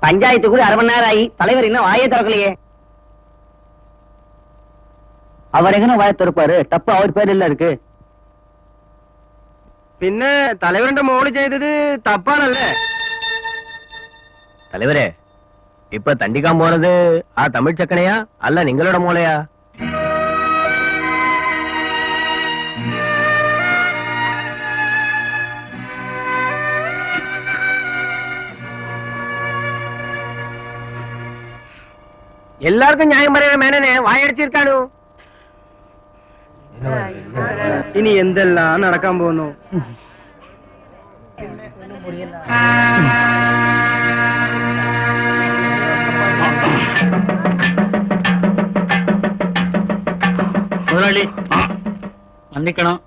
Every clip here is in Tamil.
பஞ்சாயத்து கூட அரை மணி நேரம் ஆகி தலைவர் இன்னும் வாயே திறக்கலையே. அவர் எங்கன வாயை திறப்பாரு? தப்பு அவர் பேர் இல்ல இருக்கு. പിന്നെ தலைவരുടെ മോള് ചെയ്തത് തപ്പാണല്ലേ? தலைவரே, இப்ப தண்டிக்காம போனது ஆ தமிழ் சக்கனையா அல்ல നിങ്ങളோட മോളയാ? എല്ലാവർക്കും ന്യായം പറയുന്ന മേനനെ വായടിച്ചിരിക്കാണു. ഇനി എന്തെല്ലാം നടക്കാൻ പോകുന്നു? முதலாளி மன்னிக்கணும்.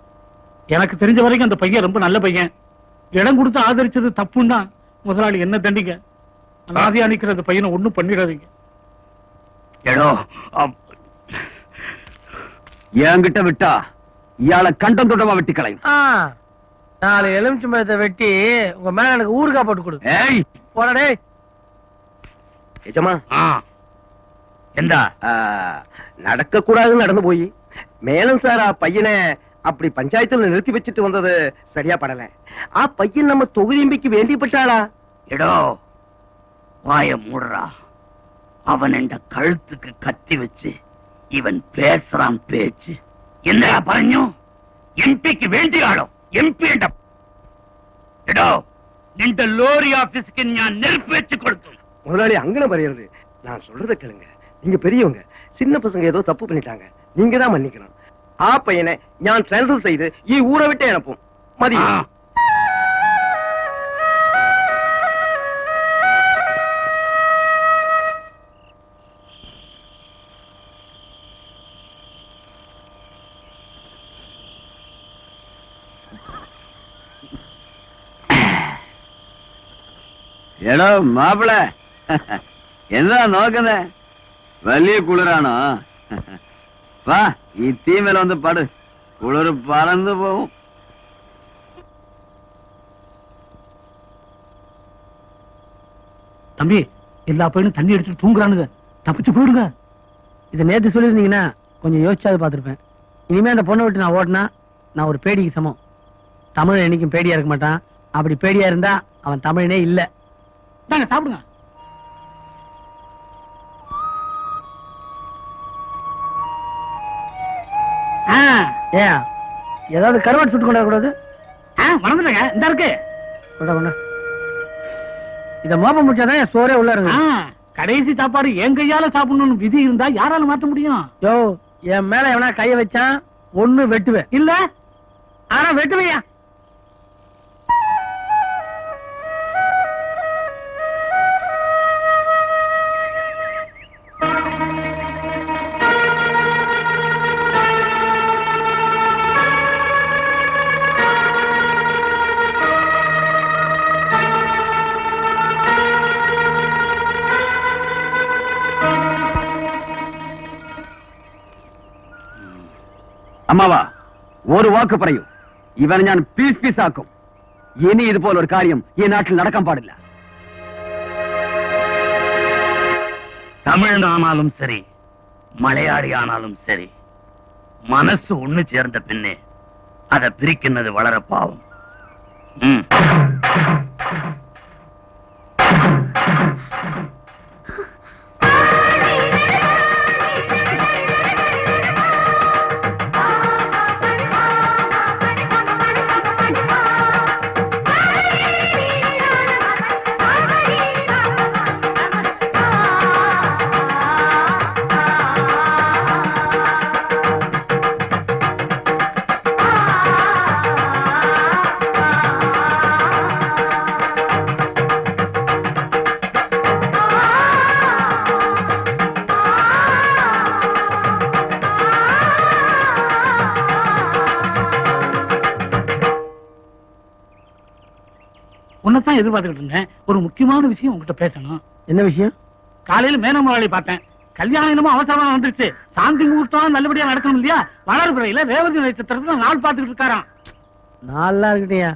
எனக்கு தெரிஞ்ச வரைக்கும் அந்த பையன் ரொம்ப நல்ல பையன். இடம் கொடுத்து ஆதரிச்சது தப்புன்னா முதலாளி என்ன தண்டிக்க. அனாதையா நிக்கிற அந்த பையனை ஒண்ணும் பண்ணிடாதீங்க. என்கிட்ட விட்டா இயாள கண்டம் தொட்டமா வெட்டி களையும். 4 எலுமிச்சம்பழத்தை வெட்டி உங்க மேல எனக்கு ஊறுகாய் போட்டு கொடு. போடே எஜமா. எந்தா நடக்க கூடாதுன்னு நடந்து போய் மேலும் சார் ஆ பையனை அப்படி பஞ்சாயத்துல நிறுத்தி வச்சுட்டு வந்தது சரியா படல. ஆ பையன் நம்ம தொகுதிம்பிக்கு வேண்டிப்பட்டாளா? எடோ வாய மூடுறா. அவன் என்ற கழுத்துக்கு கத்தி வச்சு இவன் பேசுறான் பேச்சு. என்னடா പറഞ്ഞു? എംപിക്ക് വേണ്ടിയാണോ? എംപി എടോ നിന്റെ ലോറി ஆபீஸ்க்கு நான் நெருப்பு வச்சு கொடுத்தேன். முதலாளி அங்கன பரியறது. நான் சொல்றத கேளுங்க. நீங்க பெரியவங்க, சின்ன பசங்க ஏதோ தப்பு பண்ணிட்டாங்க. நீங்க தான் மன்னிக்கணும். ஆ பையனை நான் டிரான்ஸ்ஃபர் செய்து ஈ ஊரை விட்டு அனுப்பும். மதியம் എടോ മാപ്പിള, എന്താ നോക്കുന്നേ? വലിയ കുളിരാണോ? വാ, ഈ തീ മേലെ വന്ന് പട്. കുളിർ പറന്നു പോവും. தம்பி, எல்லா பையனும் தண்ணி அடிச்சுட்டு தூங்குறானுங்க. தப்பிச்சு போயிடுங்க. இதை நேத்து சொல்லிருந்தீங்கன்னா கொஞ்சம் யோசிச்சாது பார்த்திருப்பேன். இனிமே அந்த பொண்ணை விட்டு நான் ஓட்டினா நான் ஒரு பேடிக்கு சமம். தமிழ் என்னைக்கும் பேடியா இருக்க மாட்டான். அப்படி பேடியா இருந்தா அவன் தமிழனே இல்ல. தாங்க சாப்பிடுங்க. ஏன் ஏதாவது கருவாட்டு சுட்டு கொண்டா கூடாது? மறந்துட்டேங்க. இந்த இருக்கு. கொண்டா இத மோப்பம் முடிச்சாதான் சோறே உள்ள இருக்கு. கடைசி சாப்பாடு என் கையால சாப்பிடணும்னு விதி இருந்தா யாரால மாத்த முடியும்? யோ, என் மேல எவனா கைய வச்சான் ஒண்ணு வெட்டுவேன். இல்ல ஆனா வெட்டுவையா? അമ്മാവാ, ഒരു വാക്ക് പറയൂ. ഇവനെ ഞാൻ പീസ് പീസ് ആക്കും. ഇനി ഇതുപോലെ ഒരു കാര്യം ഈ നാട്ടിൽ നടക്കാൻ പാടില്ല. தமிழனானாலும் சரி, மலையாளி ஆனாலும் சரி, மனசு ஒண்ணு சேர்ந்த பின்னே அதை பிரிக்கிறது வளர பாவம். உன்னைத்தான் எதிர்பார்த்துக்கிட்டு இருந்தேன். ஒரு முக்கியமான விஷயம் உங்ககிட்ட பேசணும். என்ன விஷயம்? காலையில மேன முதலாளி பார்த்தேன். கல்யாணம் என்னமோ அவசரமா வந்துருச்சு. சாந்தி முகூர்த்தம் நல்லபடியா நடக்கணும் இல்லையா? வளர்பிறையில ரேவதி நட்சத்திரத்துல நாள் பார்த்துக்கிட்டு இருக்காராம். நல்லா இருக்கட்டியா?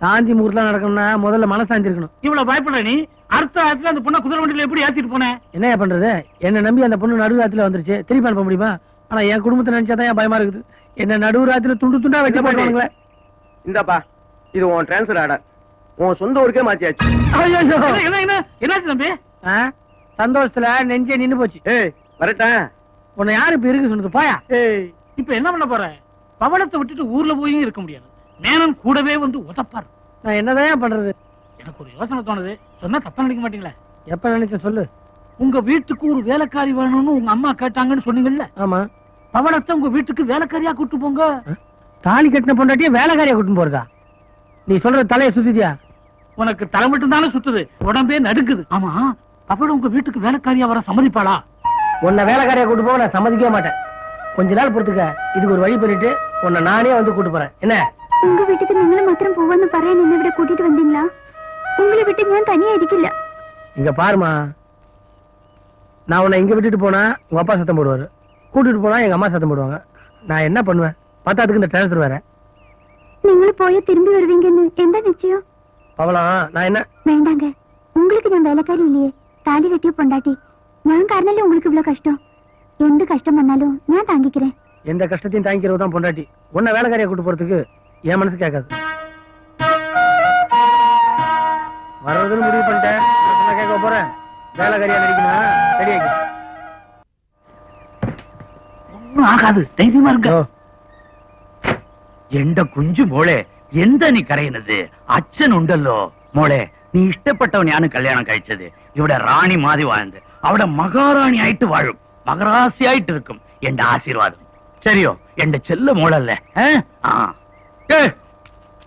சாந்தி முகூர்த்தம் நடக்கணும்னா முதல்ல மனசாந்தி இருக்கணும். இவ்வளவு பயப்படுற நீ அடுத்த ராத்திரி அந்த பொண்ணை குதிரை வண்டியில எப்படி ஏத்திட்டு போனேன்? என்னையா பண்றது? என்ன நம்பி அந்த பொண்ணு நடு ராத்திரில வந்துருச்சு, திருப்பி அனுப்ப முடியுமா? ஆனா என் குடும்பத்தை நினைச்சாதான் என் பயமா இருக்குது. என்ன நடு ராத்திரில துண்டு துண்டா வெட்டி போடுவாங்களே. இந்தாப்பா, இது உன் டிரான்ஸ்ஃபர் ஆர்டர். உன் சொந்த ஊருக்கே மாத்தியாச்சு. ஐயோ, என்னாச்சு தம்பி? சந்தோஷத்துல நெஞ்சே நின்னு போச்சு. ஏய் வரட்டேன். உன்னை யாரு இப்ப இருக்கு சொன்னது? போயா. இப்ப என்ன பண்ண போற? பவளத்தை விட்டுட்டு ஊர்ல போயும் இருக்க முடியாது. மேனன் கூடவே வந்து உதப்பாரு. நான் என்னதான் பண்றது? எனக்கு ஒரு யோசனை தோணுது, சொன்னா தப்பா நினைக்க மாட்டீங்களா? எப்ப நினைச்ச சொல்லு. உங்க வீட்டுக்கு ஒரு வேலைக்காரி வேணும்னு உங்க அம்மா கேட்டாங்கன்னு சொன்னீங்கல்ல, ஆமா. பவளத்தை உங்க வீட்டுக்கு வேலைக்காரியா கூட்டு போங்க. தாலி கட்டின பொண்டாட்டியே வேலைக்காரியா கூட்டு போறதா? நீ சொல்றது தலையை சுத்திட்டியா? உனக்கு தலை மட்டும் தானே சுத்துது, உடம்பே நடுக்குது. ஆமா, பவளம் உங்க வீட்டுக்கு வேலைக்காரியா வர சம்மதிப்பாளா? உன்னை வேலைக்காரியா கூட்டு போக நான் சம்மதிக்கவே மாட்டேன். கொஞ்ச நாள் பொறுத்துக்க, இதுக்கு ஒரு வழி பண்ணிட்டு உன்னை நானே வந்து கூட்டு போறேன். என்ன? உங்க வீட்டுக்கு நீங்களும் மாத்திரம் போவான்னு പറയാൻ എന്നെ ഇവിടെ കൂട്ടിട്ട് വന്നீங்களா? உங்களை விட்டு ഞാൻ தனியா இருக்கிല്ല. இங்க பாருமா, நான் உன்னை இங்க விட்டுட்டு போனா உங்க அப்பா சத்தம் போடுவாரு, கூட்டிட்டு போனா எங்க அம்மா சத்தம் போடுவாங்க. நான் என்ன பண்ணுவேன்? பத்தாதுக்கு இந்த டிரான்ஸ்ஃபர் வேற. നിങ്ങൾ പോയ திரும்பி வருவீங்கன்னு എന്താ நிச்சயம்? பவளம், நான் என்ன? വേണ്ടാங்க, உங்களுக்கு ഞാൻ വേലക്കാരി இல்லையே, தாலி கட்டிய பொண்டாட்டி. ഞാൻ കാരണല്ലേ உங்களுக்கு இவ்வளவு கஷ்டம். எந்த கஷ்டம் வந்தாலும் நான் தாங்கிக்கிறேன். எந்த கஷ்டத்தையும் தாங்கிக்கிறது தான் பொண்டாட்டி. உன்னை வேலைக்காரியா கூட்டு போறதுக்கு என் மனசு கேட்காது. வர்றதுன்னு முடிவு பண்ணிட்டேன். நான் கேட்க போறேன். வேலைக்காரியா நடிக்கணுமா? ரெடி ஆகி ஒண்ணும் ஆகாது, தைரியமா இருங்க. എന്റെ കുഞ്ചു മോളെ, എന്താ നീ കരയുന്നത്? അച്ഛൻ ഉണ്ടല്ലോ മോളെ. നീ ഇഷ്ടപ്പെട്ടവനെയാണ് കല്യാണം കഴിച്ചത്. ഇവിടെ റാണി മാതി വാഴത്, അവിടെ മഹാറാണി ആയിട്ട് വാഴും, മകരാസിയായിട്ട് ഇരിക്കും. എന്റെ ആശീർവാദം ശരിയോ? എന്റെ ചെല്ല മോളല്ലേ?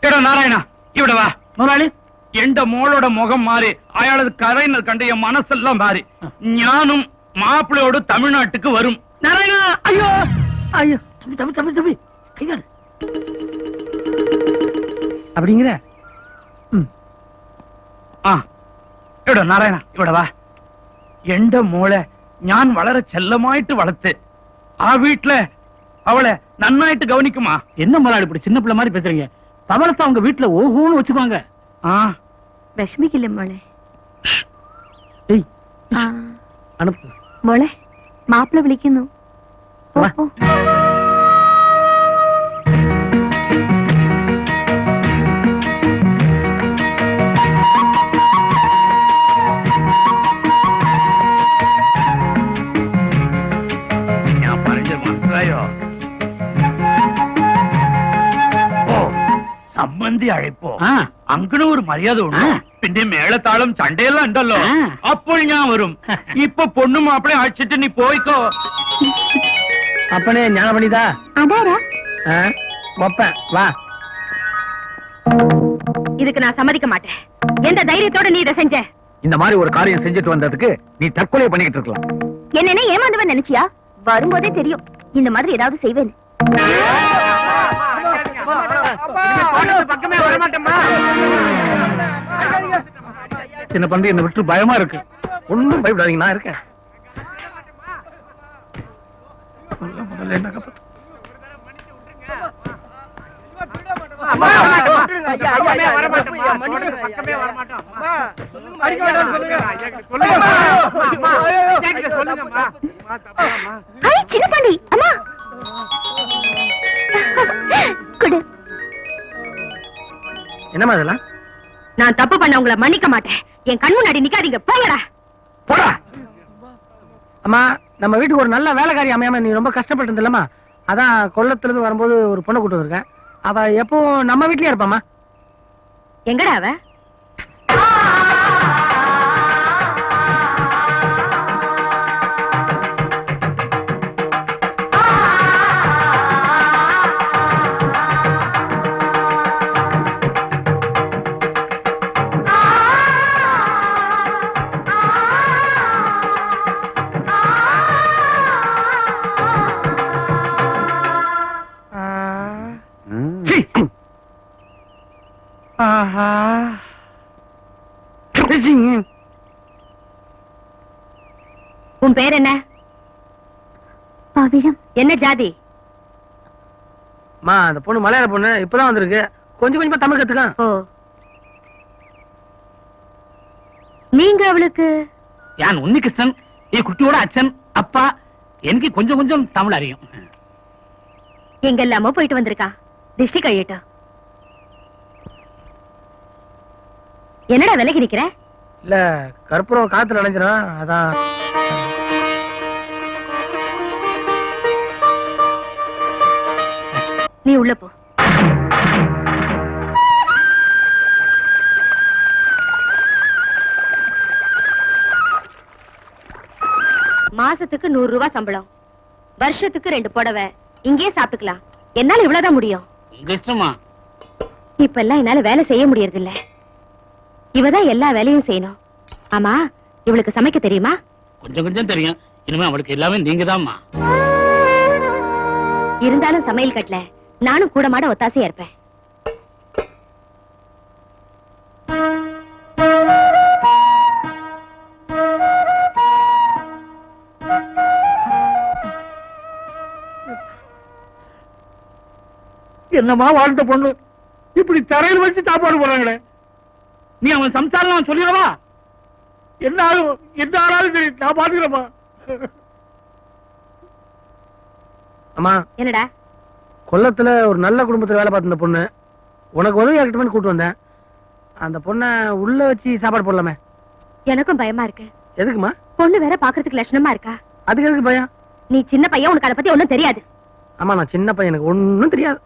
എടാ നാരായണ, ഇവിടെ വാ. முதலாளி, എന്റെ മോളുടെ മുഖം മാറി, അയാളത് കരയുന്നത് കണ്ട് എൻ മനസ്സെല്ലാം മാറി. ഞാനും മാപ്പിളയോട് തമിഴ്നാട്ടിക്ക് വരും. நாராயணா, ஐயோ ஐயோ, தம்பி தம்பி தம்பி தம்பி, கைகாடு. அப்படிங்கிற? ആ ഇവിടെ നാരായണ, ഇവിടെ വാ. എന്റെ മോളെ ഞാൻ വളരെ ചെല്ലമായിട്ട് വളർത്ത്. ആ വീട്ടിലെ അവളെ നന്നായിട്ട് ഗവനിക്കുമാ. என்ன முதலாளி இப்படி சின்ன பிள்ளை மாதிரி பேசுறீங்க? பவளத்தை அவங்க வீட்டுல ஓஹோன்னு வச்சுக்குவாங்க. ആ വിഷമിക്കില്ല മോളെ. ஏய், அனுப்பு. മോളെ, മാപ്പിള വിളിക്കുന്നു. പോ, വാ. പോ. ഞാൻ പറഞ്ഞത് മനസ്സിലായോ? ഓ, സമ്മന്തി അழைപ്പോ ஆ, അങ്ങനെ ഒരു മര്യാദ ഉണ്ട്. ആ. പിന്നെ മേളത്താളം ചണ്ടയെല്ലാം ഉണ്ടല്ലോ. ആ. അപ്പോൾ ഞാൻ വരും. ഇപ്പൊ പൊണ്ണും മാപ്പിളെ അഴിച്ചിട്ട് നീ പോയിക്കോ. அப்பனே ஞானம் பண்ணிதா? அதாரா? வைப்பேன், வா. இதுக்கு நான் சம்மதிக்க மாட்டேன். எந்த தைரியத்தோட நீ இதை செஞ்ச? இந்த மாதிரி ஒரு காரியம் செஞ்சுட்டு வந்ததுக்கு நீ தற்கொலை பண்ணிக்கிட்டு இருக்கலாம். என்னன்னு ஏமாந்தவன் நினைச்சியா? வரும்போதே தெரியும் இந்த மாதிரி ஏதாவது செய்வேன். பக்கமே வர மாட்டேம்மா. சின்ன பண்டி என்ன விட்டு பயமா இருக்கு. ஒண்ணும் பயப்படாதீங்க, நான் இருக்கேன். முதல்ல என்ன காப்பாத்து. சின்ன பாண்டி, அம்மா குடு. என்னம்மா இதெல்லாம்? நான் தப்பு பண்ண உங்களை மன்னிக்க மாட்டேன். என் கண் முன்னாடி நிக்காதீங்க, போங்கடா. போடா. அம்மா, நம்ம வீட்டுக்கு ஒரு நல்ல வேலைக்காரி அமையாம நீ ரொம்ப கஷ்டப்பட்டு இருந்தல்லம்மா, அதான் கொல்லத்துல இருந்து வரும்போது ஒரு பொண்ணை கூட்டு வந்திருக்கேன். அவ எப்போ நம்ம வீட்லயே இருப்பாமா. எங்கடா அவ? உன் பேர் என்ன? பவிழம். என்ன ஜாதி? மா, அந்த பொண்ணு மலையாள பொண்ணு, இப்பதான் வந்திருக்கு. கொஞ்சம் கொஞ்சமா தமிழ் கத்துக்கான். ஓ, அவளுக்கு யான் உன்னிகிருஷ்ணன் ഈ കുട്ടിയോட അച്ഛൻ അപ്പ എനിക്ക് கொஞ்சம் கொஞ்சம் தமிழ் அறியும். எங்கெல்லாமோ போயிட்டு வந்திருக்கா. திருஷ்டி கழியட்டும். என்னடா விலகி நிக்கிற? இல்ல கற்பூரம் காத்துல அடைஞ்சிடும் அதான். நீ உள்ள போ. மாசத்துக்கு 100 ரூபாய் சம்பளம், வருஷத்துக்கு 2 புடவை, இங்கேயே சாப்பிட்டுக்கலாம். என்னால இவ்வளவுதான் முடியும். உங்க இஷ்டமா? இப்ப எல்லாம் என்னால வேலை செய்ய முடியறது இல்ல. இவதான் எல்லா வேலையும் செய்யணும். ஆமா, இவளுக்கு சமைக்க தெரியுமா? கொஞ்சம் கொஞ்சம் தெரியும். இனிமே அவளுக்கு எல்லாமே நீங்கதாம்மா. இருந்தாலும் சமையல் கட்டல நானும் கூட மாட ஒத்தாசையா இருப்பேன். என்னமா வாழ்ந்த பொண்ணு இப்படி தரையில் வச்சு சாப்பாடு போறாங்களே. நீ அவன் சம்சாரம் சொல்லிடவா? என்ன ஆனாலும் சரி நான் பாத்துக்கிறேம்மா. அம்மா, என்னடா? கொல்லத்துல ஒரு நல்ல குடும்பத்துல வேலை பார்த்த பொண்ணு உனக்கு உதவி ஆகட்டுமே கூட்டு வந்தேன். அந்த பொண்ணை உள்ள வச்சு சாப்பாடு போடலாமே. எனக்கும் பயமா இருக்கு. எதுக்குமா? பொண்ணு வேற பாக்குறதுக்கு லட்சணமா இருக்கா. அதுக்கு எதுக்கு பயம்? நீ சின்ன பையன், உனக்கு அதை பத்தி ஒண்ணும் தெரியாது. ஆமா, நான் சின்ன பையன், எனக்கு ஒண்ணும் தெரியாது.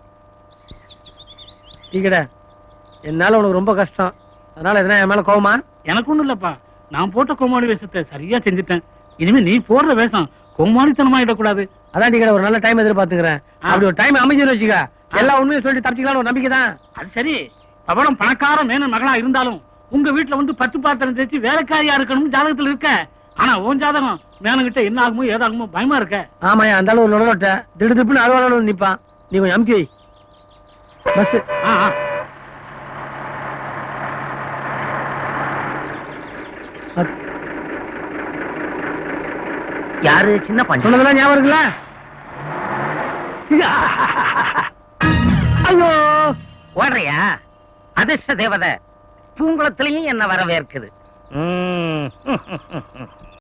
டீக்கடை, என்னால உனக்கு ரொம்ப கஷ்டம். அதனால எதனா என் மேல கோவமா? எனக்கு ஒண்ணும் இல்லப்பா. நான் போட்ட கோமாளி வேஷத்தை சரியா செஞ்சுட்டேன். இனிமே நீ போடுற வேஷம் கோமாளித்தனமா இடக்கூடாது. அதான் டீக்கடை, ஒரு நல்ல டைம் எதிர்பார்த்துக்கிறேன். அப்படி ஒரு டைம் அமைஞ்சுன்னு வச்சுக்க, எல்லா உண்மையும் சொல்லிட்டு தப்பிச்சுக்கலாம் ஒரு நம்பிக்கை தான். அது சரி, பவளம் பணக்கார மேனன் மகளா இருந்தாலும் உங்க வீட்டுல வந்து 10 பாத்திரம் தேய்ச்சி வேலைக்காரியா இருக்கணும்னு ஜாதகத்துல இருக்க. ஆனா உன் ஜாதகம் மேனங்கிட்ட என்ன ஆகுமோ ஏதாகுமோ பயமா இருக்க. ஆமாயா, அந்த அளவு நுழைட்ட திடுதிப்புன்னு அலுவலகம் நிப்பான். நீ கொஞ்சம் அமுக்கி வை. பஸ் யாரு சின்ன பஞ்சம்? சொன்னதெல்லாம் ஞாபகம் இருக்குல்ல? ஐயோ, ஓடுறியா? அதிர்ஷ்ட தேவதை பூங்குளத்திலையும் என்ன வரவேற்குது.